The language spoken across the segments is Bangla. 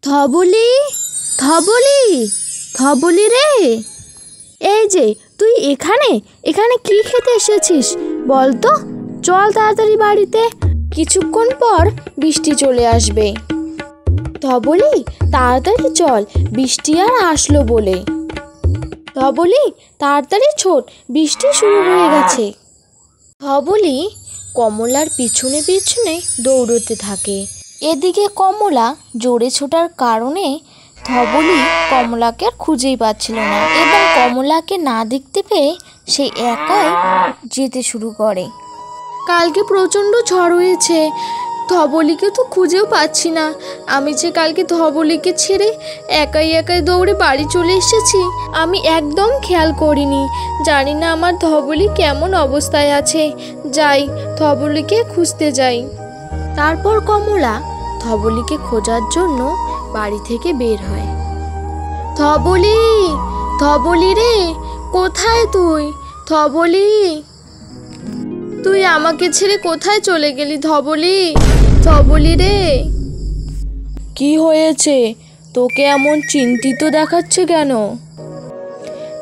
ধবলি, ধবলি, ধবলি রে, এই যে তুই এখানে এখানে কি খেতে এসেছিস বল তো? চল তাড়াতাড়ি বাড়িতে, কিছুক্ষণ পর বৃষ্টি চলে আসবে। ধবলি তাড়াতাড়ি চল, বৃষ্টি আর আসলো বলে। ধবলি তাড়াতাড়ি ছোট, বৃষ্টি শুরু হয়ে গেছে। ধবলি কমলার পিছনে পিছনে দৌড়তে থাকে। এদিকে কমলা জোরে ছোটার কারণে ধবলি কমলাকে আর খুঁজেই পাচ্ছিল না এবং কমলাকে না দেখতে পেয়ে সে একাই যেতে শুরু করে। কালকে প্রচণ্ড ঝড় হয়েছে, ধবলিকে তো খুঁজেও পাচ্ছি না। আমি যে কালকে ধবলিকে ছেড়ে একাই একাই দৌড়ে বাড়ি চলে এসেছি, আমি একদম খেয়াল করিনি। জানি না আমার ধবলি কেমন অবস্থায় আছে। যাই, ধবলিকে খুঁজতে যাই। তারপর কমলা ধবলিকে খোঁজার জন্য বাড়ি থেকে বের হয়। ধবলি, ধবলি রে, কোথায় তুই? ধবলি, তুই আমাকে ছেড়ে কোথায় চলে গেলি? ধবলি, ধবলি রে। কি হয়েছে? তোকে এমন চিন্তিত দেখাচ্ছে কেন?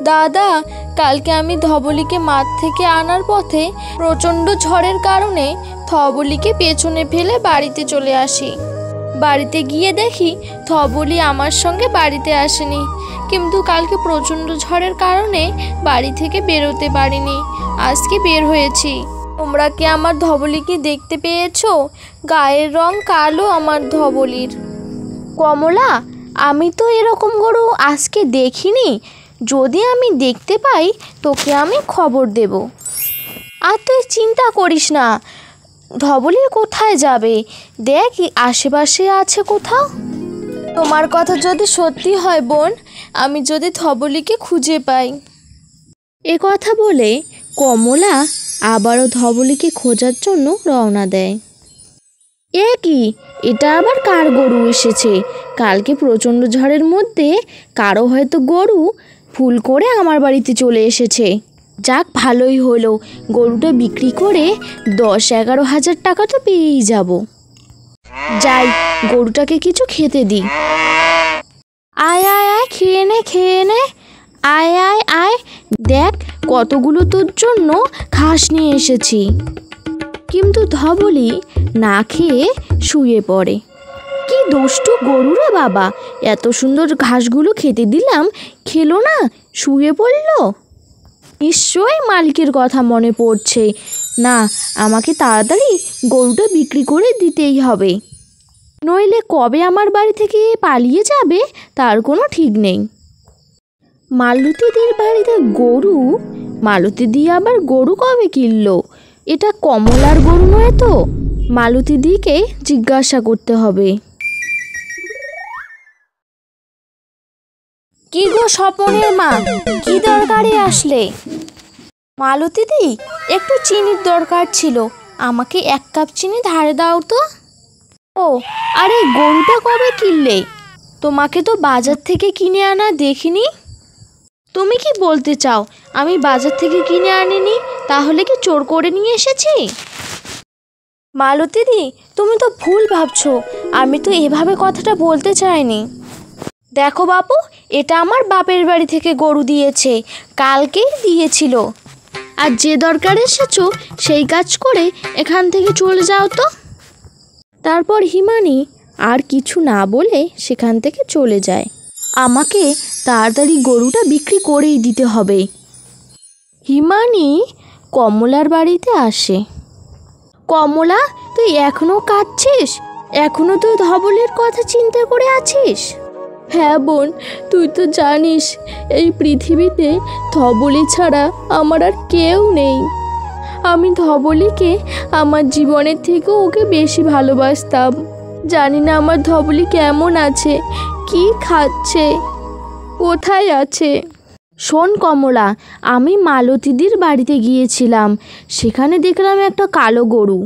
দাদা, কালকে আমি ধবলিকে মাঠ থেকে আনার পথে প্রচণ্ড ঝড়ের কারণে ধবলিকে পেছনে ফেলে বাড়িতে চলে আসি। বাড়িতে গিয়ে দেখি ধবলি আমার সঙ্গে বাড়িতে আসেনি, কিন্তু কালকে প্রচণ্ড ঝড়ের কারণে বাড়ি থেকে বেরোতে পারিনি। আজকে বের হয়েছি। তোমরা কি আমার ধবলিকে দেখতে পেয়েছো? গায়ের রং কালো আমার ধবলির। কমলা, আমি তো এরকম গরু আজকে দেখিনি। যদি আমি দেখতে পাই তোকে আমি খবর দেব। আর তুই চিন্তা করিস না, ধবলি কোথায় যাবে? দেখ আশেপাশে আছে কোথাও। তোমার কথা যদি সত্যি হয় বোন, আমি যদি ধবলিকে খুঁজে পাই। এ কথা বলে কমলা আবারও ধবলিকে খোঁজার জন্য রওনা দেয়। এ কি, এটা আবার কার গরু এসেছে? কালকে প্রচণ্ড ঝড়ের মধ্যে কারো হয়তো গরু ভুল করে আমার বাড়িতে চলে এসেছে। যাক, ভালোই হলো, গরুটা বিক্রি করে 10-11 হাজার টাকা তো পেয়েই যাব। যাই, গরুটাকে কিছু খেতে দিই। আয় আয় আয়, খেয়ে নে খেয়ে নে, আয় আয় আয়, দেখ কতগুলো তোর জন্য ঘাস নিয়ে এসেছি। কিন্তু ধবলি না খেয়ে শুয়ে পড়ে। কি দুষ্টু গরু রে বাবা, এত সুন্দর ঘাসগুলো খেতে দিলাম, খেলো না, শুয়ে পড়লো। নিশ্চয়ই মালিকের কথা মনে পড়ছে। না, আমাকে তাড়াতাড়ি গরুটা বিক্রি করে দিতেই হবে, নইলে কবে আমার বাড়ি থেকে পালিয়ে যাবে তার কোনো ঠিক নেই। মালতীদের বাড়িতে গরু? মালতীদি আবার গরু কবে কিনলো? এটা কমলার গরু নয় তো? মালতীদিকে জিজ্ঞাসা করতে হবে। কি গো স্বপনের মা, কি দরকারে আসলে? মালতীদি, একটু চিনির দরকার ছিল, আমাকে 1 কাপ চিনি ধারে দাও তো। ও, আরে গরুটা কবে কিনলে? তোমাকে তো বাজার থেকে কিনে আনা দেখিনি। তুমি কি বলতে চাও আমি বাজার থেকে কিনে আনিনি? তাহলে কি চোর করে নিয়ে এসেছি? মালতীদি, তুমি তো ভুল ভাবছো, আমি তো এভাবে কথাটা বলতে চাইনি। দেখো বাপু, এটা আমার বাপের বাড়ি থেকে গরু দিয়েছে, কালকেই দিয়েছিল। আর যে দরকার এসেছো সেই কাজ করে এখান থেকে চলে যাও তো। তারপর হিমানি আর কিছু না বলে সেখান থেকে চলে যায়। আমাকে তাড়াতাড়ি গরুটা বিক্রি করেই দিতে হবে। হিমানি কমলার বাড়িতে আসে। কমলা, তুই এখনো কাঁদছিস? এখনো তুই ধবলের কথা চিন্তা করে আছিস? হ্যাঁ বোন, তুই তো জানিস এই পৃথিবীতে ধবলি ছাড়া আমার আর কেউ নেই। আমি ধবলিকে আমার জীবনের থেকেও ওকে বেশি ভালোবাসতাম। জানি না আমার ধবলি কেমন আছে, কি খাচ্ছে, কোথায় আছে। শোন কমলা, আমি মালতীদির বাড়িতে গিয়েছিলাম, সেখানে দেখলাম একটা কালো গরু।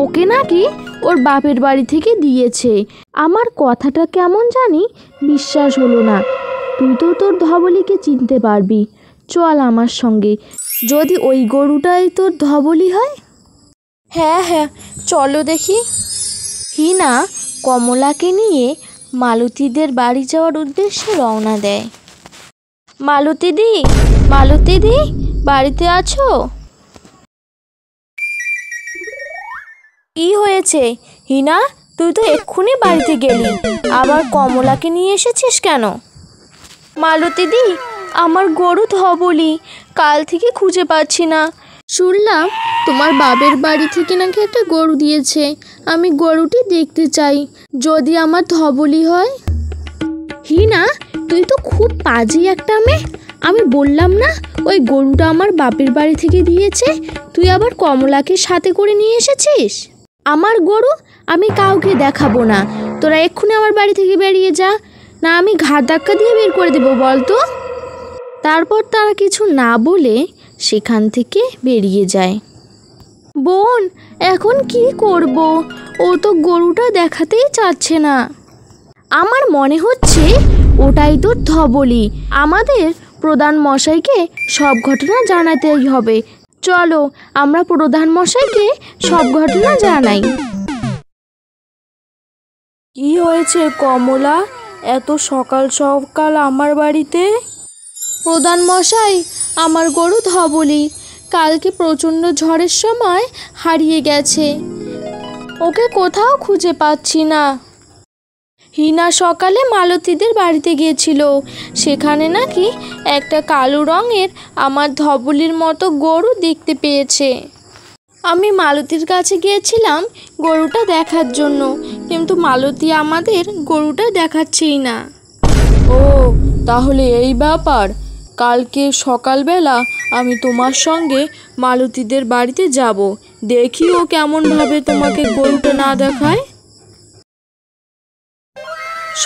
ওকে নাকি ওর বাপের বাড়ি থেকে দিয়েছে। আমার কথাটা কেমন জানি বিশ্বাস হলো না। তুই তো তোর ধবলিকে চিনতে পারবি, চল আমার সঙ্গে, যদি ওই গরুটাই তোর ধবলি হয়। হ্যাঁ হ্যাঁ, চলো দেখি। হিনা কমলাকে নিয়ে মালতীদের বাড়ি যাওয়ার উদ্দেশ্যে রওনা দেয়। মালতীদি, মালতীদি, বাড়িতে আছো? কি হয়েছে হিনা, তুই তো এক্ষুনি বাড়িতে গেলি, আবার কমলাকে নিয়ে এসেছিস কেন? মালতীদি, আমার গরু ধবলি, কাল থেকে খুঁজে পাচ্ছি না। শুনলাম তোমার বাপের বাড়ি থেকে নাকি একটা গরু দিয়েছে, আমি গরুটি দেখতে চাই, যদি আমার ধবলি হয়। হিনা, তুই তো খুব পাজি একটা মেয়ে। আমি বললাম না ওই গরুটা আমার বাপের বাড়ি থেকে দিয়েছে, তুই আবার কমলাকে সাথে করে নিয়ে এসেছিস। আমার গরু আমি কাউকে দেখাবো না, তোরা এক্ষুনি আমার বাড়ি থেকে বেরিয়ে যা, না আমি ঘাট ধাক্কা দিয়ে বের করে দেবো বলতো। তারপর তারা কিছু না বলে সেখান থেকে বেরিয়ে যায়। বোন, এখন কি করব? ও তো গরুটা দেখাতেই চাচ্ছে না। আমার মনে হচ্ছে ওটাই তো ধবলি। আমাদের প্রধান মশাইকে সব ঘটনা জানাতেই হবে। চলো আমরা প্রধান মশাইকে সব ঘটনা জানাই। কি হয়েছে কমলা, এত সকাল সকাল আমার বাড়িতে? প্রধান মশাই, আমার গরু ধবলি কালকে প্রচণ্ড ঝড়ের সময় হারিয়ে গেছে, ওকে কোথাও খুঁজে পাচ্ছি না। হিনা সকালে মালতীদের বাড়িতে গিয়েছিল, সেখানে নাকি একটা কালো রঙের আমার ধবলির মতো গরু দেখতে পেয়েছে। আমি মালতীর কাছে গিয়েছিলাম গরুটা দেখার জন্য, কিন্তু মালতী আমাদের গরুটা দেখাচ্ছেই না। ও, তাহলে এই ব্যাপার। কালকে সকালবেলা আমি তোমার সঙ্গে মালতীদের বাড়িতে যাব, দেখি ও কেমনভাবে তোমাকে গরুটা না দেখায়।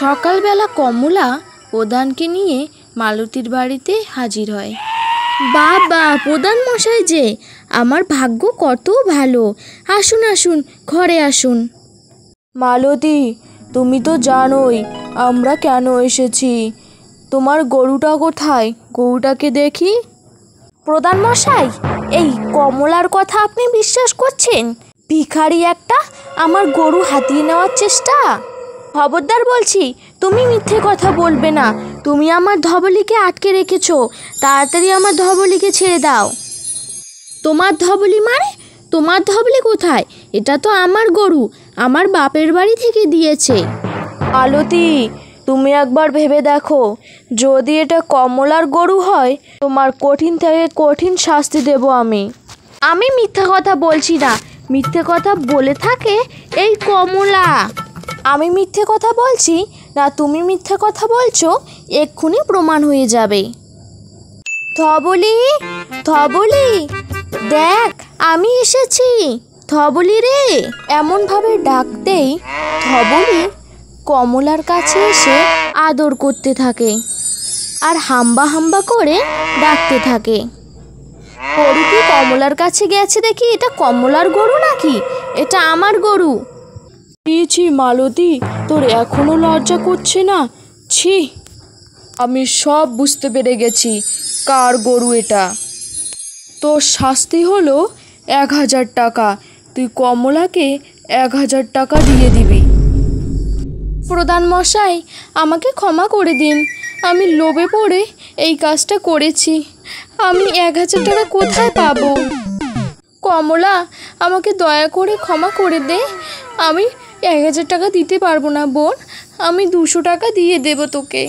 সকালবেলা কমলা প্রধানকে নিয়ে মালতীর বাড়িতে হাজির হয়। বাবা, প্রধান মশাই যে, আমার ভাগ্য কত ভালো। আসুন আসুন, ঘরে আসুন। মালতী, তুমি তো জানোই আমরা কেন এসেছি। তোমার গরুটা কোথায়? গরুটাকে দেখি। প্রধান মশাই, এই কমলার কথা আপনি বিশ্বাস করছেন? ভিখারি একটা আমার গরু হাতিয়ে নেওয়ার চেষ্টা। খবরদার বলছি, তুমি মিথ্যে কথা বলবে না। তুমি আমার ধবলিকে আটকে রেখেছো, তাড়াতাড়ি আমার ধবলিকে ছেড়ে দাও। তোমার ধবলি মানে? তোমার ধবলি কোথায়? এটা তো আমার গরু, আমার বাপের বাড়ি থেকে দিয়েছে। মালতী, তুমি একবার ভেবে দেখো, যদি এটা কমলার গরু হয় তোমার কঠিন থেকে কঠিন শাস্তি দেব আমি। আমি মিথ্যা কথা বলছি না, মিথ্যে কথা বলে থাকে এই কমলা। আমি মিথ্যে কথা বলছি না তুমি মিথ্যে কথা বলছো, এক্ষুনি প্রমাণ হয়ে যাবে। ধবলি, ধবলি, দেখ আমি এসেছি। ধবলি রে, এমনভাবে ডাকতেই ধবলি কমলার কাছে এসে আদর করতে থাকে আর হাম্বা হাম্বা করে ডাকতে থাকে। গরু কি কমলার কাছে গেছে দেখি এটা কমলার গরু নাকি? এটা আমার গরু। ছি মালতী, তোর এখনো লজ্জা করছে না? ছি, আমি সব বুঝতে পেরে গেছি কার গরু এটা। তোর শাস্তি হলো 1000 টাকা। তুই কমলাকে 1000 টাকা দিয়ে দিবি। প্রধান মশাই, আমাকে ক্ষমা করে দিন, আমি লোভে পড়ে এই কাজটা করেছি। আমি 1000 টাকা কোথায় পাবো? কমলা, আমাকে দয়া করে ক্ষমা করে দে। আমি 1000 টাকা দিতে পারবো না বোন, আমি 200 টাকা দিয়ে দেব তোকে।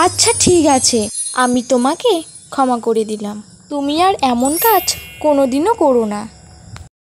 আচ্ছা ঠিক আছে, আমি তোমাকে ক্ষমা করে দিলাম। তুমি আর এমন কাজ কোনোদিনও করো না।